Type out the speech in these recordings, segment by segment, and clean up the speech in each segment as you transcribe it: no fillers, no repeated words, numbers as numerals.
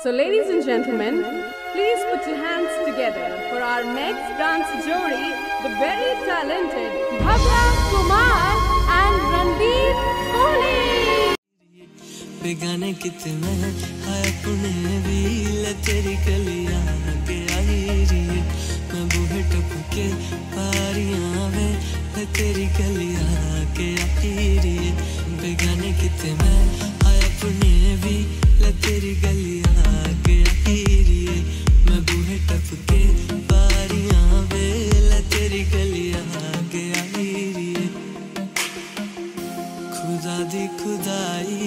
So ladies and gentlemen, please put your hands together for our next dance jodi, the very talented Bhavya Kumar and Randeep Kohli. बेगाने कितने है अपने भी ले तेरी गलियां के आई री मैं बूहे टपके पारियां वे ले तेरी गलियां के आई री बेगाने कितने है अपने भी ले तेरी गलियां के आई री मैं बूहे टपके पारियां वे ले तेरी गलियां के आई री खुदा दी खुदाई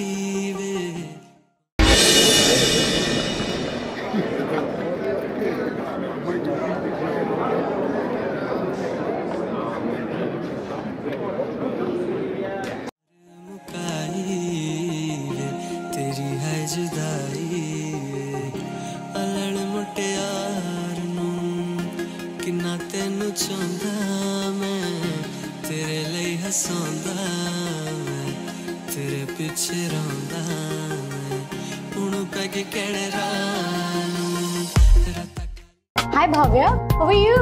Hi Bhavya, how are you?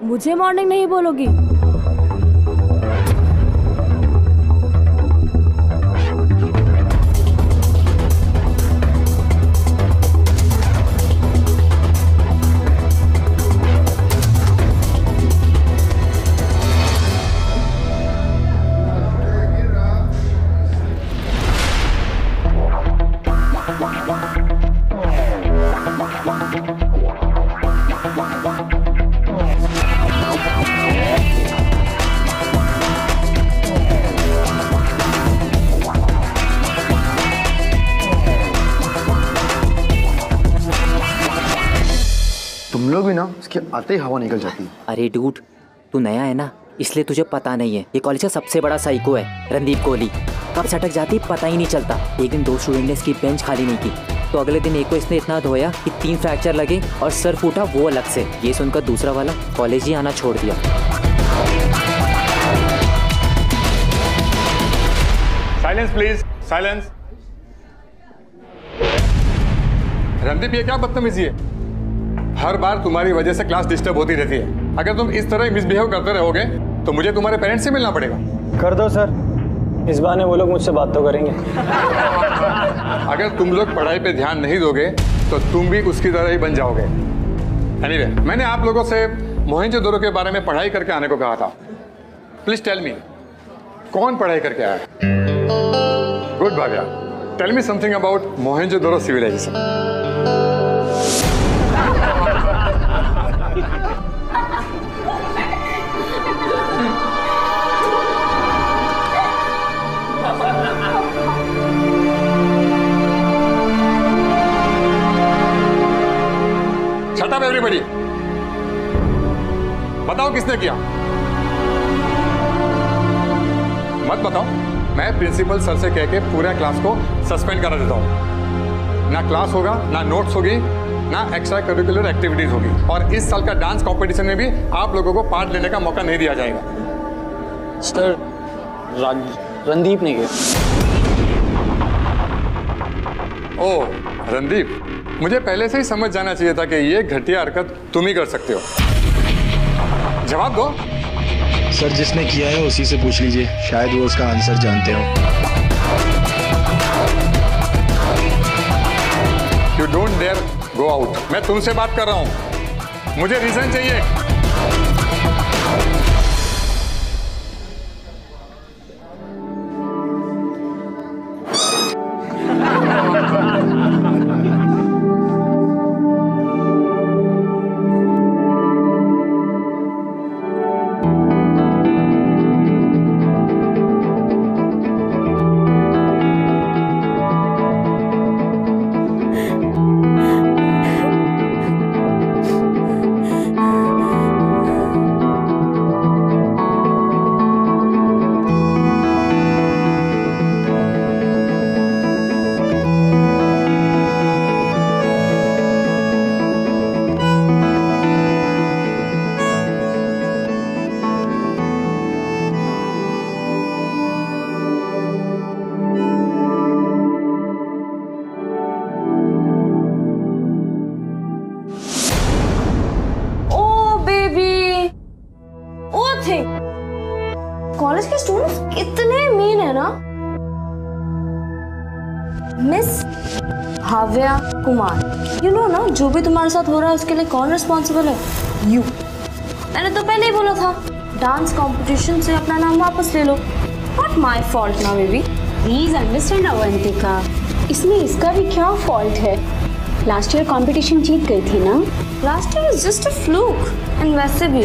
मुझे मॉर्निंग नहीं बोलोगी? तुम लोग भी ना उसके आते ही हवा निकल जाती है। अरे डूड, तू नया है ना इसलिए तुझे पता नहीं है। ये कॉलेज का सबसे बड़ा साइको है रणदीप कोहली। कब सटक जाती पता ही नहीं चलता। एक दिन 2 स्टूडेंट ने इसकी बेंच खाली नहीं की तो अगले दिन एक को इसने इतना धोया कि 3 फ्रैक्चर लगे और सर फूटा वो अलग से। ये सुनकर दूसरा वाला कॉलेज ही आना छोड़ दिया। Silence please, silence. रणदीप, ये क्या बदतमीजी है? हर बार तुम्हारी वजह से क्लास डिस्टर्ब होती रहती है। अगर तुम इस तरह मिसबिहेव करते रहोगे तो मुझे तुम्हारे पेरेंट्स से मिलना पड़ेगा। कर दो सर, इस बहाने वो लोग मुझसे बात तो करेंगे। अगर तुम लोग पढ़ाई पे ध्यान नहीं दोगे तो तुम भी उसकी तरह ही बन जाओगे। एनीवे, मैंने आप लोगों से मोहनजोदड़ो के बारे में पढ़ाई करके आने को कहा था। प्लीज टेल मी, कौन पढ़ाई करके आया? Good Bhagya, tell me something about Mohenjodaro civilization. Shut up everybody! बताओ किसने किया? मत बताओ, मैं प्रिंसिपल सर से कह के पूरे क्लास को सस्पेंड करा देता हूँ। ना क्लास होगा, ना नोट्स होगी, ना एक्स्ट्रा करिकुलर एक्टिविटीज होगी, और इस साल का डांस कंपटीशन में भी आप लोगों को पार्ट लेने का मौका नहीं दिया जाएगा। सर, रणदीप ने किया। ओह रणदीप, मुझे पहले से ही समझ जाना चाहिए था कि ये घटिया हरकत तुम ही कर सकते हो। जवाब दो। सर, जिसने किया है उसी से पूछ लीजिए, शायद वो उसका आंसर जानते हो। You don't dare go out। मैं तुमसे बात कर रहा हूं, मुझे रीजन चाहिए। Miss Bhavya Kumar. You know ना, जो भी तुम्हारे साथ हो रहा है उसके लिए कौन रिस्पॉन्सिबल है? यू। मैंने तो पहले ही बोला था, डांस कंपटीशन से अपना नाम वापस ले लो। नॉट माई फॉल्ट ना बेबी। प्लीज अंडरस्टैंड अवंतिका, इसमें इसका भी क्या फॉल्ट है? लास्ट ईयर कंपटीशन जीत गई थी ना। Last year is just a fluke. And वैसे भी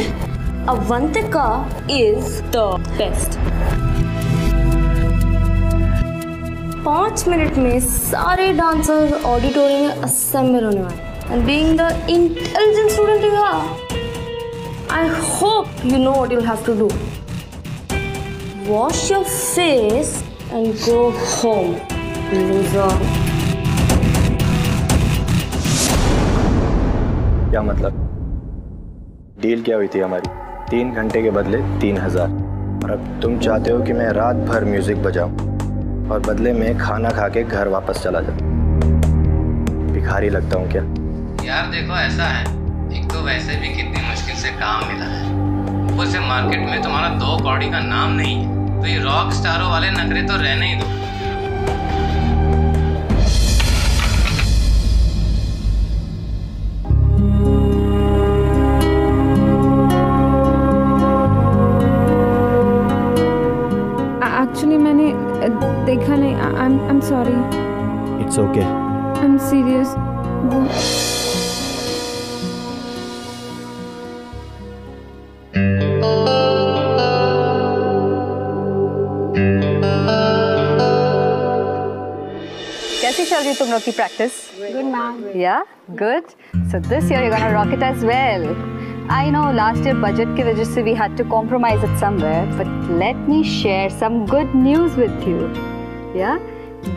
Avantika is the best. 5 minute में सारे डांसर्स ऑडिटोरियम में असेंबल होने वाले। And being the intelligent student you are, I hope you know what you'll have to do. Wash your face and go home, loser. क्या मतलब? Deal क्या हुई थी हमारी? 3 घंटे के बदले 3000। और अब तुम चाहते हो कि मैं रात भर म्यूजिक बजाऊं और बदले में खाना खा के घर वापस चला जाऊं। भिखारी लगता हूं क्या? यार देखो, ऐसा है, एक तो वैसे भी कितनी मुश्किल से काम मिला है, ऊपर से मार्केट में तुम्हारा 2 कौड़ी का नाम नहीं है, तो ये रॉक स्टारों वाले नखरे तो रहने ही दो। एक्चुअली मैंने देखा नहीं। I am sorry. It's okay. I am serious. कैसी चल रही तुम लोग की practice? Good ma'am. Yeah good. So this year you gonna rock it as well. I know last year budget की वजह से we had to compromise it somewhere, but let me share some good news with you. Yeah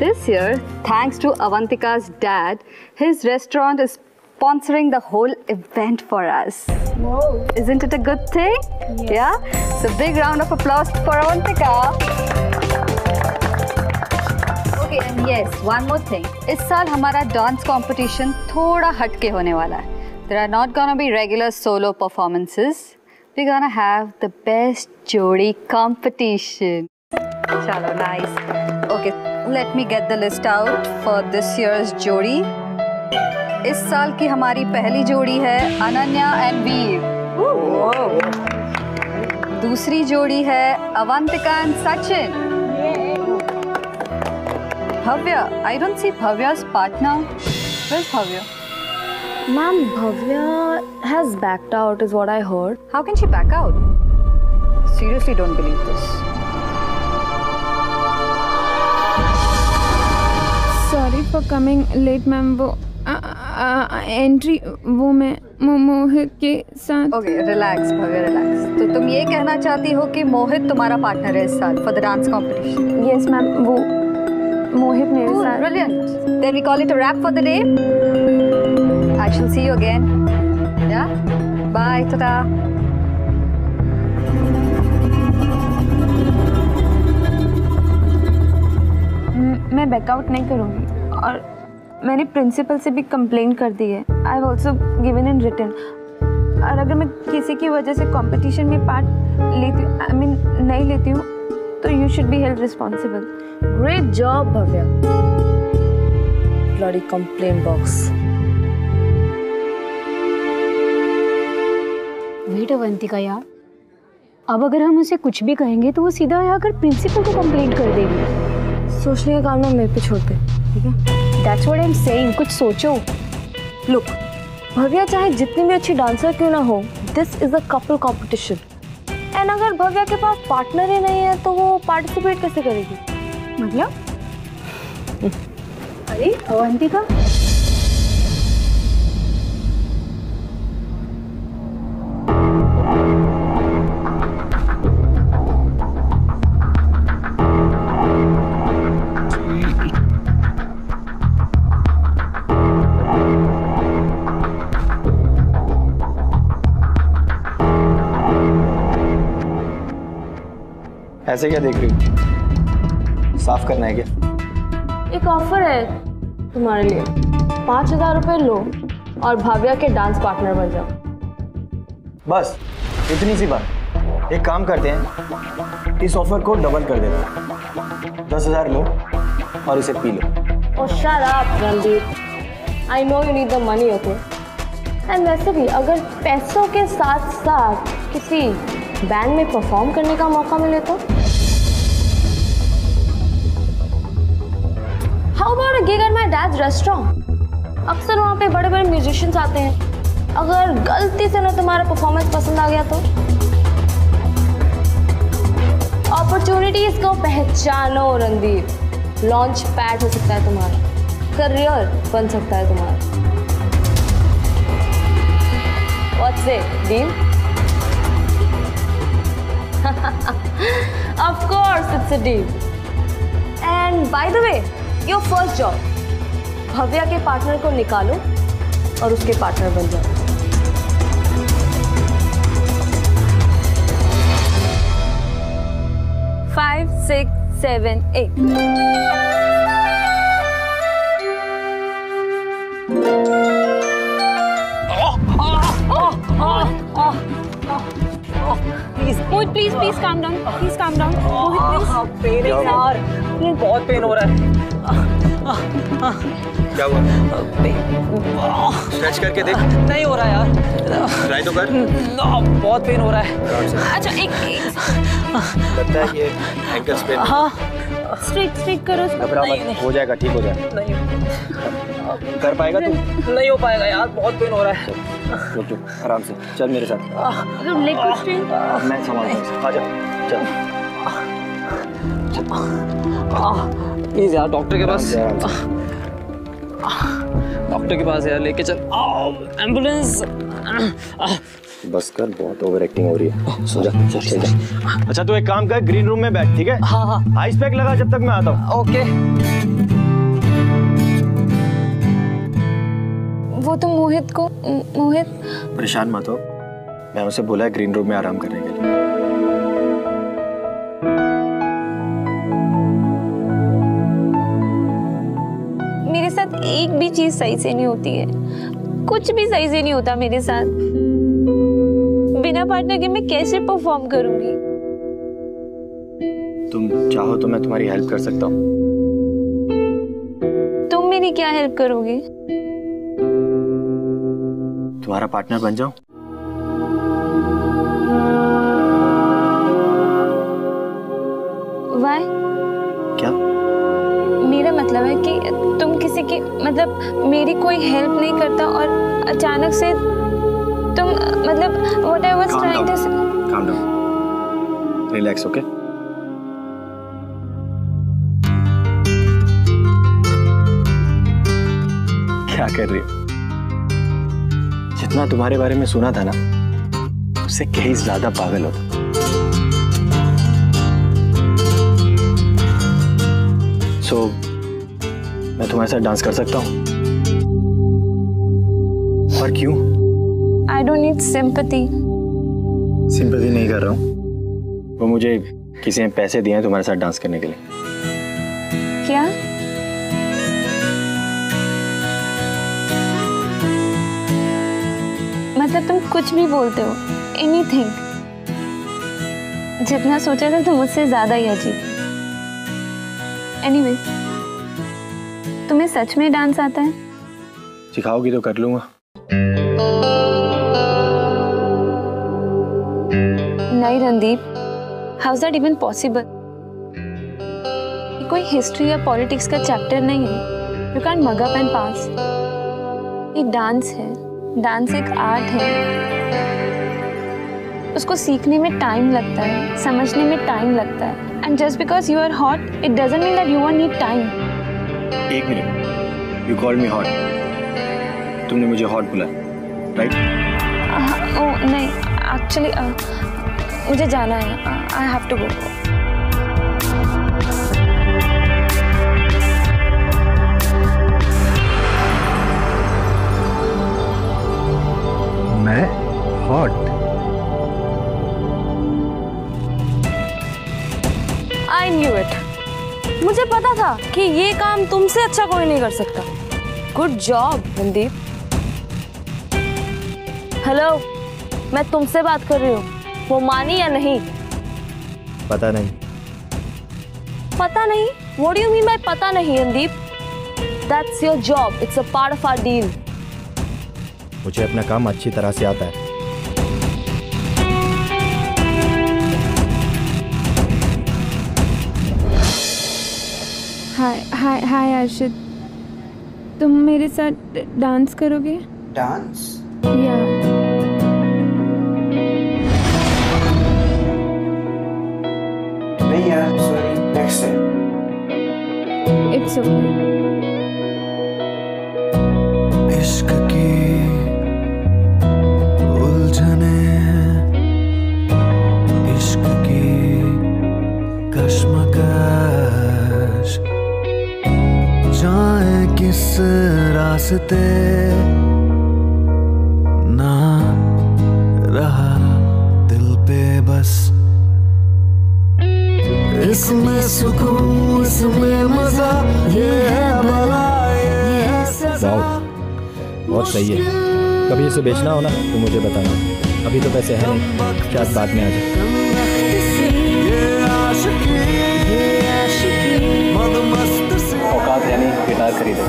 this year, thanks to Avantika's dad, his restaurant is sponsoring the whole event for us. Whoa. Isn't it a good thing? Yeah? So big round of applause for Avantika. Okay, and yes, one more thing. इस साल हमारा dance competition थोड़ा हटके होने वाला है. There are not gonna be regular solo performances. We're gonna have the best jodi competition. Chalo, nice. Okay, let me get the list out for this year's जोड़ी। इस साल की हमारी पहली जोड़ी है अनन्या एंड वीर। दूसरी जोड़ी है Avantika and Sachin. Bhavya, I don't see Bhavya's partner. Where's Bhavya? Ma'am, Bhavya has backed out is what I heard. How can she back out? Seriously don't believe this. Sorry for coming late ma'am. वो entry वो मैं मोहित के साथ। Okay, relax Bhavya, relax. तो तुम ये कहना चाहती हो कि मोहित तुम्हारा पार्टनर है इस साल for the dance competition? Yes ma'am, वो मोहित मेरे साथ। Brilliant. Then we call it a wrap for the day. I shall see you again. Yeah bye, tata. मैं बैकआउट नहीं करूँगी और मैंने प्रिंसिपल से भी कंप्लेंट कर दी है। I have also given in written. और अगर मैं किसी की वजह से कंपटीशन में पार्ट लेती हूँ, आई मीन नहीं लेती हूँ, तो you should be held responsible. Great job Bhavya. Bloody complaint box. Wait Avantika यार, अब अगर हम उसे कुछ भी कहेंगे तो वो सीधा आकर प्रिंसिपल को कंप्लेंट कर देगी। सोचने का काम ना मेरे पे छोड़ दे, ठीक है? That's what I'm saying, कुछ सोचो। लुक, भव्या चाहे जितनी भी अच्छी डांसर क्यों ना हो, this is a couple competition. And अगर भव्या के पास पार्टनर ही नहीं है तो वो पार्टिसिपेट कैसे करेगी? मतलब? अरे अवंतिका, ऐसे क्या देख रही हो? साफ करना है क्या? एक ऑफर है तुम्हारे लिए। 5000 रुपए लो और भव्या के डांस पार्टनर बन जाओ। बस इतनी सी बात। एक काम करते हैं, इस ऑफर को डबल कर देते हैं। 10,000 लो और इसे P low Oh, shut up, Randeep. I know you need the money, okay? And वैसे भी अगर पैसों के साथ साथ किसी बैंड में परफॉर्म करने का मौका मिले तो? How about a gig at my dad's restaurant? अक्सर वहाँ पे बड़े बड़े म्यूजिशियंस आते हैं. अगर गलती से ना तुम्हारा परफॉर्मेंस पसंद आ गया तो? अपॉर्चुनिटीज को पहचानो रणदीप. लॉन्च पैड हो सकता है तुम्हारा, करियर बन सकता है तुम्हारा. What's it, deal? Of course it's a deal. And by the way, your first job, Bhavya के पार्टनर को निकालो और उसके पार्टनर बन जाओ. Five, 6, 7, 8. Mohit, please calm down. Please calm down. Mohit, please. Pain है यार, बहुत पेन हो रहा है. क्या हुआ? स्ट्रेच करके देख. नहीं हो रहा यार. ट्राई तो कर. बहुत पेन हो रहा है. अच्छा एक लगता है ये एंकल स्पेन. हाँ. स्ट्रेट करो. घबरा मत, हो जाएगा, ठीक हो जाएगा. नहीं कर पाएगा तू? नहीं हो पाएगा यार, बहुत पेन हो रहा है. रुक आराम से चल मेरे साथ. लेग को स्ट्रेट. मैं संभालता हूँ. आजा चल. प्लीज यार डॉक्टर के पास. डॉक्टर के पास यार लेके चल. एम्बुलेंस. बस कर, बहुत ओवर एक्टिंग हो रही है. सो जा चल जा. अच्छा तू एक काम कर, ग्रीन रूम में बैठ, ठीक है? हाँ हाँ. आइस पैक लगा जब तक मैं आता हूँ. ओके. वो तो मोहित परेशान मत हो, मैं उसे बोला है ग्रीन रूम में आराम करने के लिए. मेरे साथ एक भी चीज सही से नहीं होती है. कुछ भी सही से नहीं होता मेरे साथ. बिना पार्टनर के मैं कैसे परफॉर्म करूंगी? तुम चाहो तो मैं तुम्हारी हेल्प कर सकता हूँ. तुम मेरी क्या हेल्प करोगे? तुम्हारा पार्टनर बन जाऊं? Why? क्या? मेरा मतलब है कि तुम किसी की मतलब मेरी कोई हेल्प नहीं करता और अचानक से तुम मतलब what I was trying to say. Calm down. Relax, okay? क्या कर रही हो? जितना तुम्हारे बारे में सुना था ना, उससे कहीं ज्यादा पागल हो. सो मैं तुम्हारे साथ डांस कर सकता हूँ. और क्यों? I don't need sympathy. Sympathy नहीं कर रहा हूँ. वो मुझे किसी ने पैसे दिए हैं तुम्हारे साथ डांस करने के लिए. क्या? मतलब तुम कुछ भी बोलते हो. Anything. जितना सोचा था तुम मुझसे ज्यादा ही अजीब. Anyways, तुम्हें सच में डांस आता है? सिखाओगी तो कर लूंगा. नहीं Randeep, how is that even possible? कोई हिस्ट्री या पॉलिटिक्स का चैप्टर नहीं है. You can't mug up and pass. ये डांस है. डांस एक आर्ट है. उसको सीखने में टाइम लगता है, समझने में टाइम लगता है. And just because you are hot it doesn't mean that you won't need time. एक minute. You called me hot. तुमने मुझे हॉट बोला, राइट? ओह नहीं, एक्चुअली मुझे जाना है. I have to go. मैं हॉट? I knew it. मुझे पता था कि ये काम तुमसे अच्छा कोई नहीं कर सकता. Good job Randeep. हेलो, मैं तुमसे बात कर रही हूँ. वो मानी या नहीं? पता नहीं. पता नहीं? What do you mean by पता नहीं Randeep? That's your job. It's a part of our deal. मुझे अपना काम अच्छी तरह से आता है। हाय अर्शिद, तुम मेरे साथ डांस करोगे? डांस? या नहीं यार, sorry, next time. It's okay. इश्क की उलझने, इश्क की कश्मकश, जाए किस रास्ते, ना रहा दिल पे बस। इसमें सुकून, इसमें मजा, ये है भला, ये है सजा। बहुत सही है। कभी इसे बेचना हो ना तो मुझे बताना। अभी तो पैसे हैं नहीं, शायद बाद में आ जाए। औकात है नहीं, गिटार खरीदो।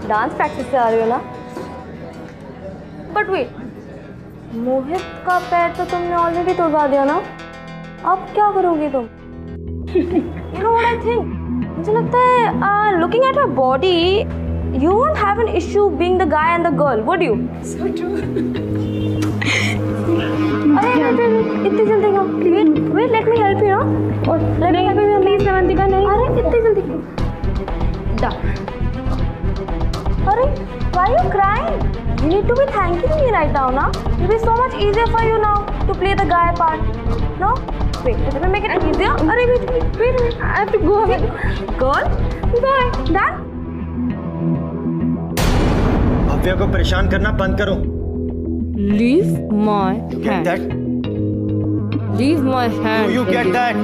डांस प्रैक्टिस से आ रही हो ना? बट वेट, मोहित का पैर तो तुमने ऑलरेडी तोड़वा दिया ना? अब क्या करोगी तुम? You know what I think? मुझे लगता है looking at her body, you won't have an issue being the guy and the girl, would you? So true. अरे इतनी जल्दी क्यों? Wait, let me help you, ना? Let me help you, please, नवंतिका, नहीं। अरे इतनी जल्दी क्यों? Done. Arey, why are you crying? You need to be thanking me right now, na? It will be so much easier for you now to play the guy part. No? Wait, let me make it easier. Arey, wait. I have to go away. Girl, bye. Done? Bhavya को परेशान करना बंद करो। Leave my Get that? Leave my hand. Do you get that?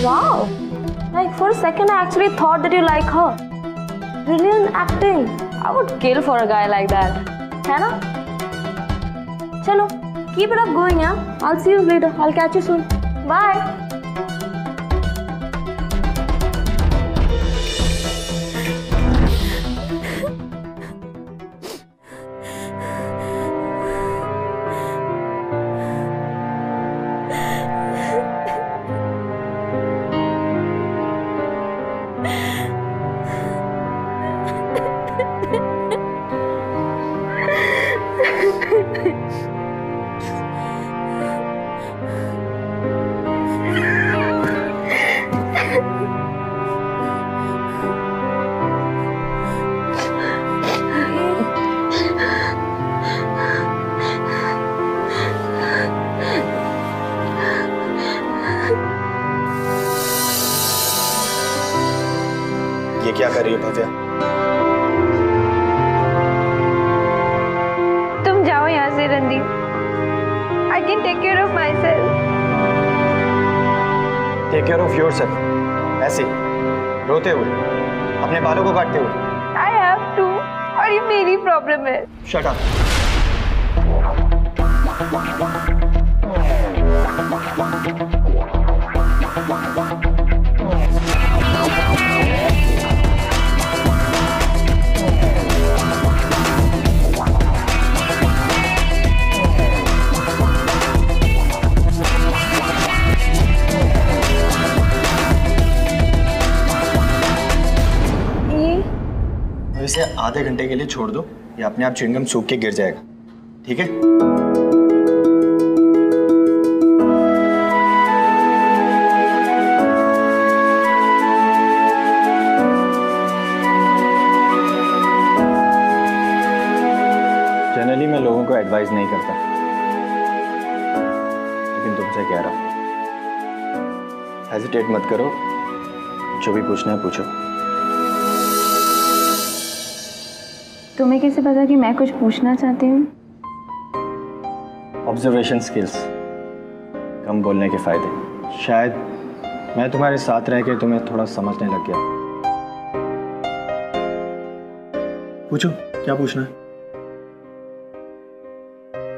Wow! Like for a second I actually thought that you like her. Brilliant acting. I would kill for a guy like that. है ना? चलो, keep it up going, yeah? I'll see you later. I'll catch you soon. Bye. ये क्या कर रही हो भव्या? तुम जाओ यहाँ से Randeep. I can take care of myself. Take care of yourself. ऐसे रोते हुए, अपने बालों को काटते हुए। I have to. और ये मेरी प्रॉब्लम है। Shut up. इसे आधे घंटे के लिए छोड़ दो, ये अपने आप च्युइंगम सूख के गिर जाएगा, ठीक है? जनरली मैं लोगों को एडवाइस नहीं करता, लेकिन तुमसे कह रहा हूँ, हेजिटेट मत करो, जो भी पूछना है पूछो। तुम्हें कैसे पता कि मैं कुछ पूछना चाहती हूँ? ऑब्जर्वेशन स्किल्स, कम बोलने के फायदे। शायद मैं तुम्हारे साथ रह के तुम्हें थोड़ा समझने लग गया। पूछो, क्या पूछना है?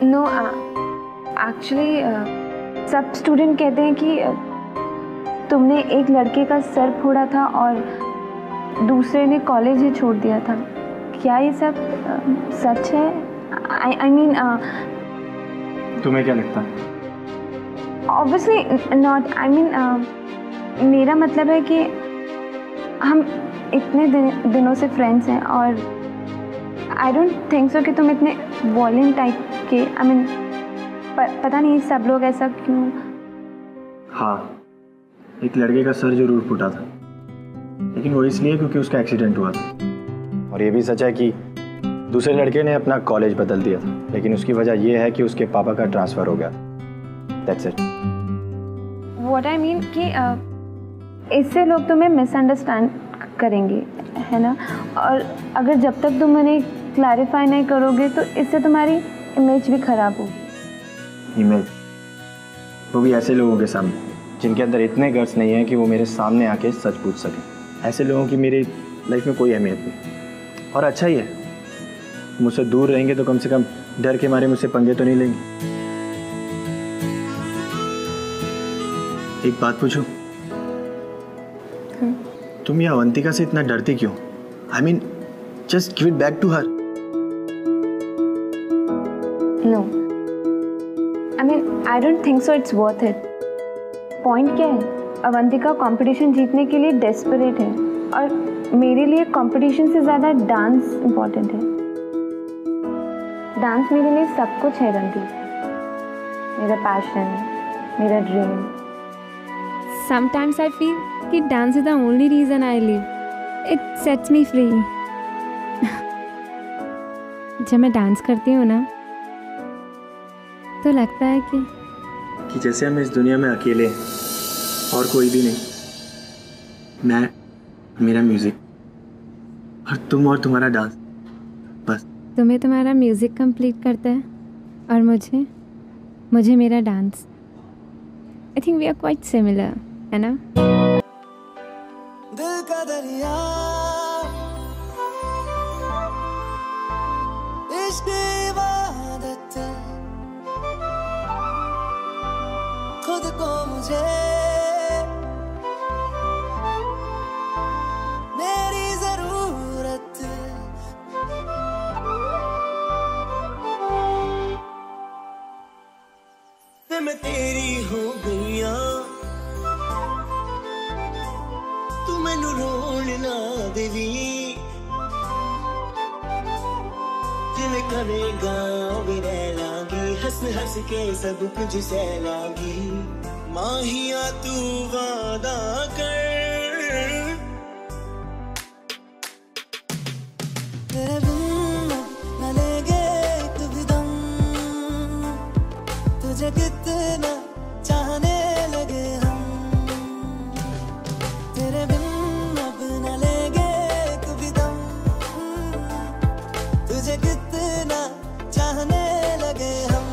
नो, एक्चुअली सब स्टूडेंट कहते हैं कि तुमने एक लड़के का सर फोड़ा था और दूसरे ने कॉलेज ही छोड़ दिया था। क्या ये सब सच है? आई मीन तुम्हें क्या लगता है? Obviously not. आई मीन मेरा मतलब है कि हम इतने दिनों से फ्रेंड्स हैं और आई डोंट थिंक सो कि तुम इतने वॉयलेंट टाइप के, आई मीन पता नहीं सब लोग ऐसा क्यों। हाँ, एक लड़के का सर जरूर फूटा था, लेकिन वो इसलिए क्योंकि उसका एक्सीडेंट हुआ था। और ये भी सच है कि दूसरे लड़के ने अपना कॉलेज बदल दिया था, लेकिन उसकी वजह यह है कि उसके पापा का ट्रांसफ़र हो गया। That's it. What I mean कि इससे लोग तुम्हें मिसअंडरस्टैंड करेंगे, है ना? और अगर जब तक तुम उन्हें क्लैरिफाई नहीं करोगे तो इससे तुम्हारी इमेज भी खराब होगी। इमेज? वो भी ऐसे लोगों के सामने जिनके अंदर इतने गट्स नहीं है कि वो मेरे सामने आके सच पूछ सके। ऐसे लोगों की मेरी लाइफ में कोई अहमियत नहीं। और अच्छा ही है, मुझसे दूर रहेंगे तो कम से कम डर के मारे मुझसे पंगे तो नहीं लेंगे। एक बात पूछूं? तुम ये अवंतिका से इतना डरती क्यों? I mean just give it back to her. No, I mean I don't think so it's worth it. Point क्या है? अवंतिका कंपटीशन जीतने के लिए डेस्परेट है और मेरे लिए कंपटीशन से ज़्यादा डांस इम्पोर्टेंट है। डांस मेरे लिए सब कुछ है रणदीप, मेरा पैशन, मेरा ड्रीम। Sometimes I feel कि dance is the only reason I live. It sets me free. जब मैं डांस करती हूँ ना तो लगता है कि जैसे हम इस दुनिया में अकेले हैं और कोई भी नहीं। मैं, मेरा म्यूजिक और तुम और तुम्हारा डांस, बस। तुम्हें तुम्हारा म्यूजिक कंप्लीट करता है और मुझे मेरा dance. I think we are quite similar, है ना? दिल का दरिया, इश्क इबादत, खुद को मुझे मेरी जरूरत, मैं तेरी हो गईया, तू मैनू रोन ना देवी, जिवें करेगा भी रह लांगी, हंस हंस के सब कुछ सह लांगी। माहिया तू वादा कर, तेरे बिन न लेंगे एक भी दम, तुझे कितना चाहने लगे हम, तेरे बिन अब न लेंगे एक भी दम, तुझे कितना चाहने लगे हम,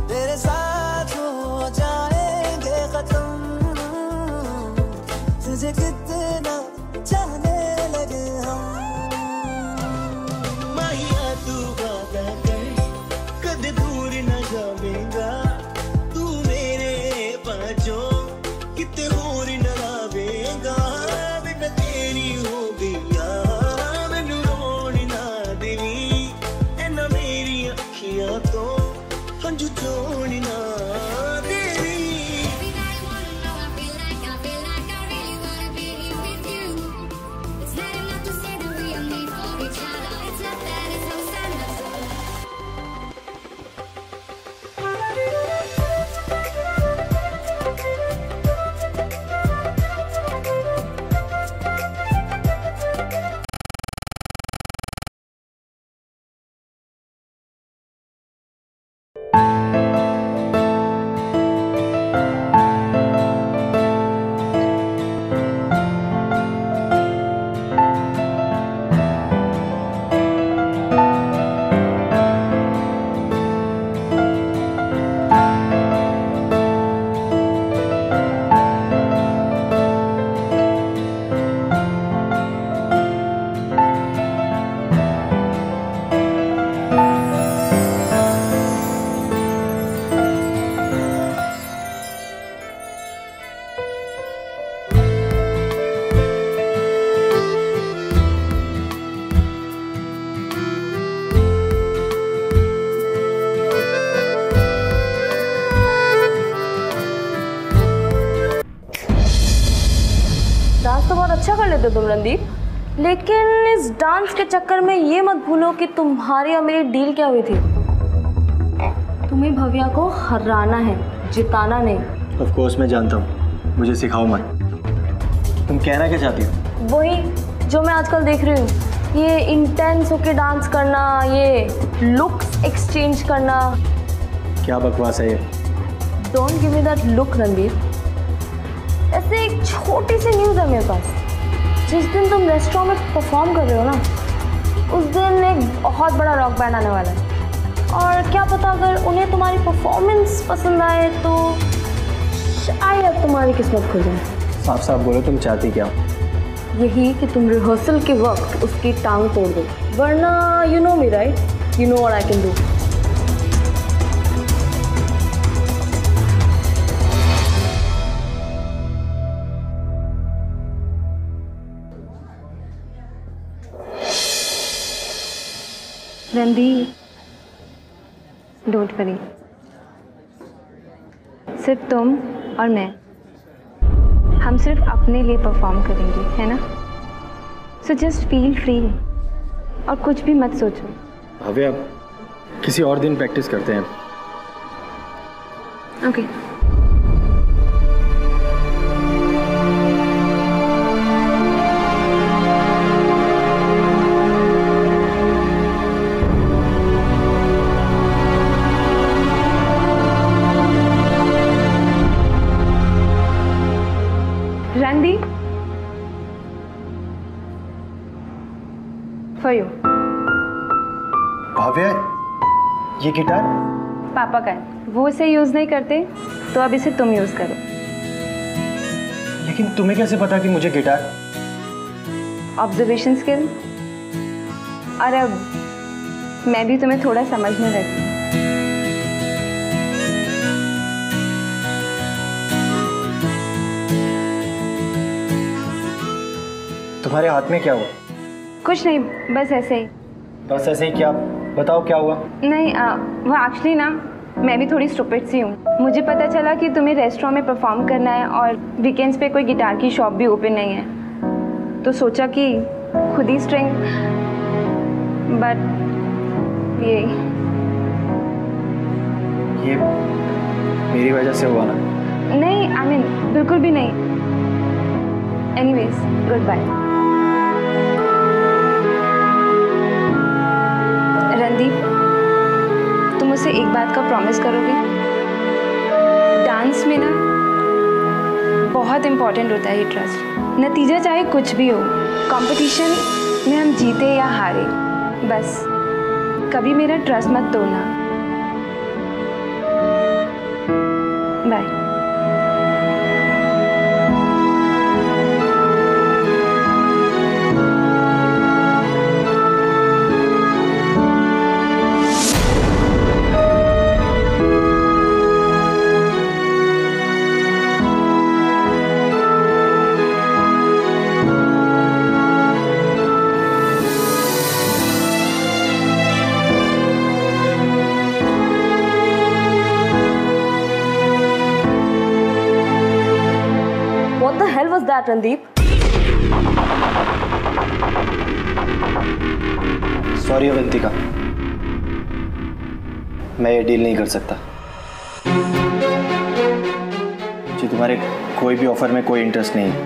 तेरे साथ हो जाएंगे खत्म, तुझे कितना चाहने लगे हम। माहिया तू वादा कर, कद दूर न जावेगा, तू मेरे पाँचों किते होर न लावेगा। मैं तेरी हो गईया, मैनू रोन ना देवी, ऐना मेरी अखियां तो हंझू चोण ना देवी। लेते हो तुम रणदीप, लेकिन इस डांस के चक्कर में ये मत भूलो कि तुम्हारी और मेरी डील क्या हुई थी। तुम्हें भव्या को हराना है, जिताना नहीं। ऑफ कोर्स मैं जानता हूँ, मुझे सिखाओ मत। तुम कहना क्या चाहती हो? वही जो मैं आजकल देख रही हूँ, ये इंटेंस होके डांस करना, ये लुक्स एक्सचेंज करना। क्या बकवास है ये? Don't give me that look Randeep. ऐसे एक छोटी सी न्यूज़ है मेरे पास। जिस दिन तुम रेस्टोरेंट में परफॉर्म कर रहे हो ना, उस दिन एक बहुत बड़ा रॉक बैंड आने वाला है, और क्या पता अगर उन्हें तुम्हारी परफॉर्मेंस पसंद आए तो शायद तुम्हारी किस्मत खुल जाए। साफ साफ बोलो, तुम चाहती क्या? यही कि तुम रिहर्सल के वक्त उसकी टांग तोड़ दो, वरना you know me right, you know what I can do. Randeep, don't worry, सिर्फ तुम और मैं, हम सिर्फ अपने लिए परफॉर्म करेंगे, है ना? सो जस्ट फील फ्री और कुछ भी मत सोचो। भव्या, किसी और दिन प्रैक्टिस करते हैं। Okay. Randeep, for you. Bhavya, ये गिटार पापा का है, वो इसे यूज नहीं करते, तो अब इसे तुम यूज करो। लेकिन तुम्हें कैसे पता कि मुझे गिटार? Observation skill. और अब मैं भी तुम्हें थोड़ा समझने लगी। तुम्हारे हाथ में क्या हुआ? कुछ नहीं, बस ऐसे ही। बस ऐसे ही क्या? बताओ क्या हुआ? नहीं, वो एक्चुअली ना, मैं भी थोड़ी स्टूपिड सी हूँ। मुझे पता चला कि तुम्हें रेस्टोरेंट में परफॉर्म करना है और वीकेंड्स पे कोई गिटार की शॉप भी ओपन नहीं है, तो सोचा कि खुद ही स्ट्रिंग, बट ये मेरी वजह से हुआ ना? नहीं, आई मीन बिल्कुल भी नहीं। Anyways, good bye. रणदीप, तुम मुझसे एक बात का प्रॉमिस करोगे? डांस में ना बहुत इम्पोर्टेंट होता है ये ट्रस्ट। नतीजा चाहे कुछ भी हो, कंपटीशन में हम जीते या हारे, बस कभी मेरा ट्रस्ट मत तोड़ना। Bye. that, Randeep? Sorry Avantika, मैं ये डील नहीं कर सकता। जी, तुम्हारे कोई भी ऑफर में कोई इंटरेस्ट नहीं है।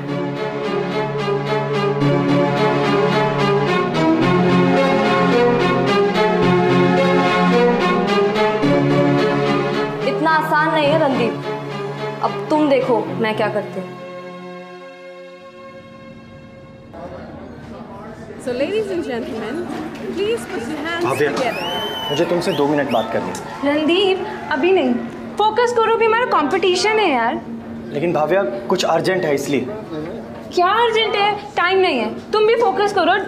इतना आसान नहीं है रणदीप, अब तुम देखो मैं क्या करती हूँ। So ladies and gentlemen, please put your hands together. मुझे तुमसे 2 मिनट बात करनी है। रणदीप, अभी नहीं, फोकस करो, भी हमारा कंपटीशन है यार। लेकिन भाव्या, कुछ अर्जेंट है इसलिए। क्या अर्जेंट है? टाइम नहीं है, तुम भी फोकस करो।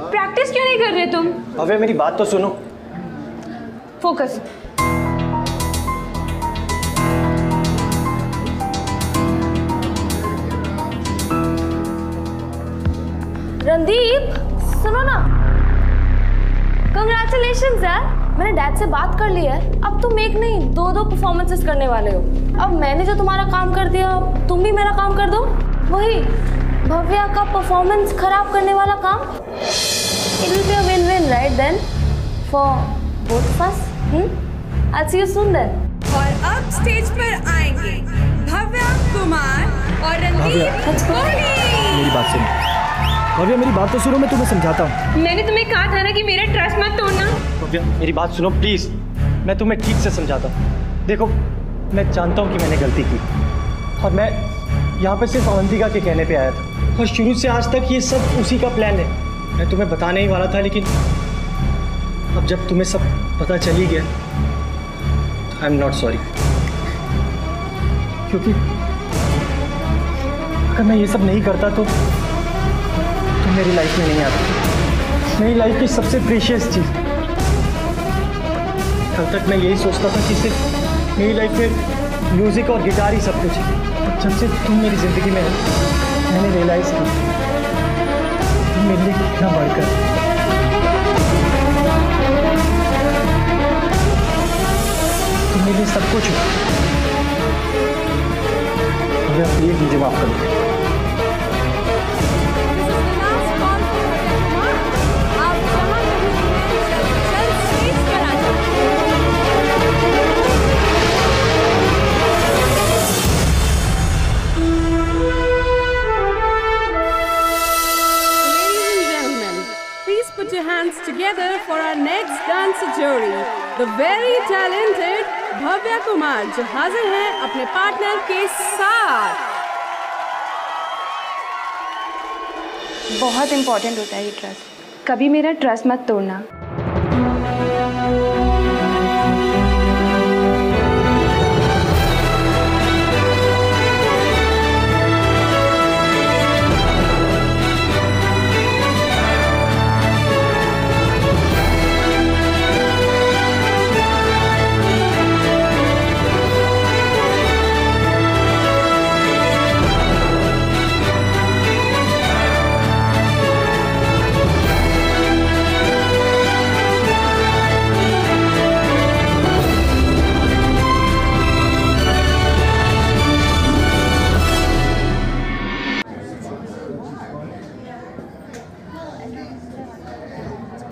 प्रैक्टिस क्यों नहीं कर रहे तुम? भाव्या, मेरी बात तो सुनो। फोकस। रणदीप, सुनो ना, कंग्रेचुलेशंस यार, मैंने डैड से बात कर ली है। अब तुम एक नहीं 2 परफॉर्मेंसेस करने वाले हो। अब मैंने जो तुम्हारा काम कर दिया, तुम भी मेरा काम कर दो। वही भव्या का परफॉर्मेंस खराब करने वाला काम? It will be a win-win, right then? For both of us. I'll see you soon then. और अब स्टेज पर आएंगे भव्या कुमार और रणदीप कोहली। मेरी बात सुनो भव्या, मेरी बात तो सुनो, मैं तुम्हें समझाता हूँ। मैंने तुम्हें कहा था ना कि मेरा ट्रस्ट मत तोड़ना। भव्या मेरी बात सुनो प्लीज, मैं तुम्हें ठीक से समझाता हूँ। देखो मैं जानता हूँ कि मैंने गलती की और मैं यहाँ पे सिर्फ अवंतिका के कहने पे आया था और शुरू से आज तक ये सब उसी का प्लान है। मैं तुम्हें बताने ही वाला था, लेकिन अब जब तुम्हें सब पता चल ही गया तो आई एम नॉट सॉरी, क्योंकि अगर मैं ये सब नहीं करता तो तुम मेरी लाइफ में नहीं आती। मेरी लाइफ की सबसे प्रीशियस चीज। कल तक मैं यही सोचता था कि सिर्फ मेरी लाइफ में म्यूजिक और गिटार ही सब कुछ है। जब से तुम मेरी जिंदगी में मैंने रियलाइज किया तुम मेरे लिए कितना बढ़कर। तुम मेरे लिए सब कुछ हो। प्लीज मुझे माफ कर दो। Put your hands together for our next dance jury, the very talented Bhavya Kumar, जो हाजिर हैं अपने पार्टनर के साथ। बहुत इम्पोर्टेंट होता है ये ट्रस्ट। कभी मेरा ट्रस्ट मत तोड़ना।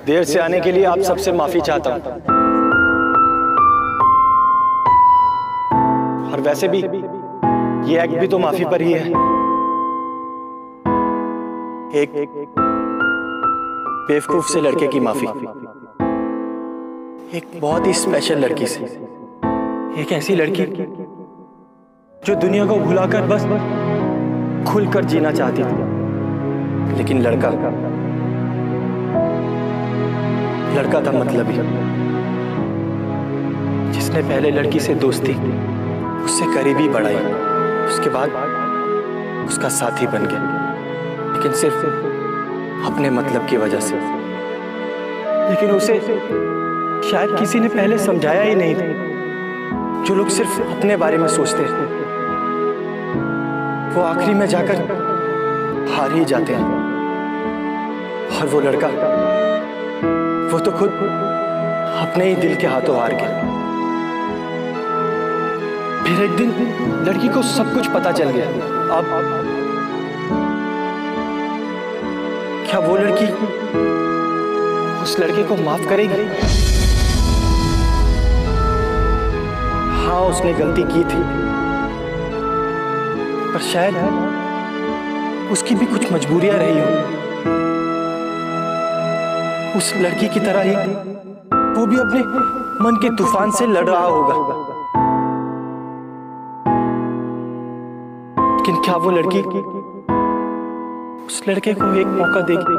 देर से आने के लिए आप सबसे माफी चाहता हूं। और वैसे भी ये एक्ट भी तो माफी पर ही है। एक बेवकूफ से लड़के की माफी, एक बहुत ही स्पेशल लड़की से, एक ऐसी लड़की जो दुनिया को भुलाकर बस खुलकर जीना चाहती थी, लेकिन लड़का था मतलबी, जिसने पहले लड़की से दोस्ती, उससे करीबी बढ़ाई, उसके बाद उसका साथी बन गया, लेकिन सिर्फ अपने मतलब की वजह से। लेकिन उसे शायद किसी ने पहले समझाया ही नहीं था। जो लोग सिर्फ अपने बारे में सोचते हैं वो आखिरी में जाकर हार ही जाते हैं। और वो लड़का, वो तो खुद अपने ही दिल के हाथों हार गया। फिर एक दिन लड़की को सब कुछ पता चल गया। अब क्या वो लड़की उस लड़के को माफ करेगी? हाँ, उसने गलती की थी, पर शायद उसकी भी कुछ मजबूरियां रही हो। उस लड़की की तरह ही वो भी अपने मन के तूफान से लड़ रहा होगा। लेकिन क्या वो लड़की उस लड़के को एक मौका देगी?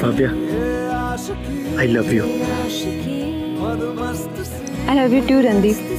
Bhavya, I love you. I love you too, Randeep.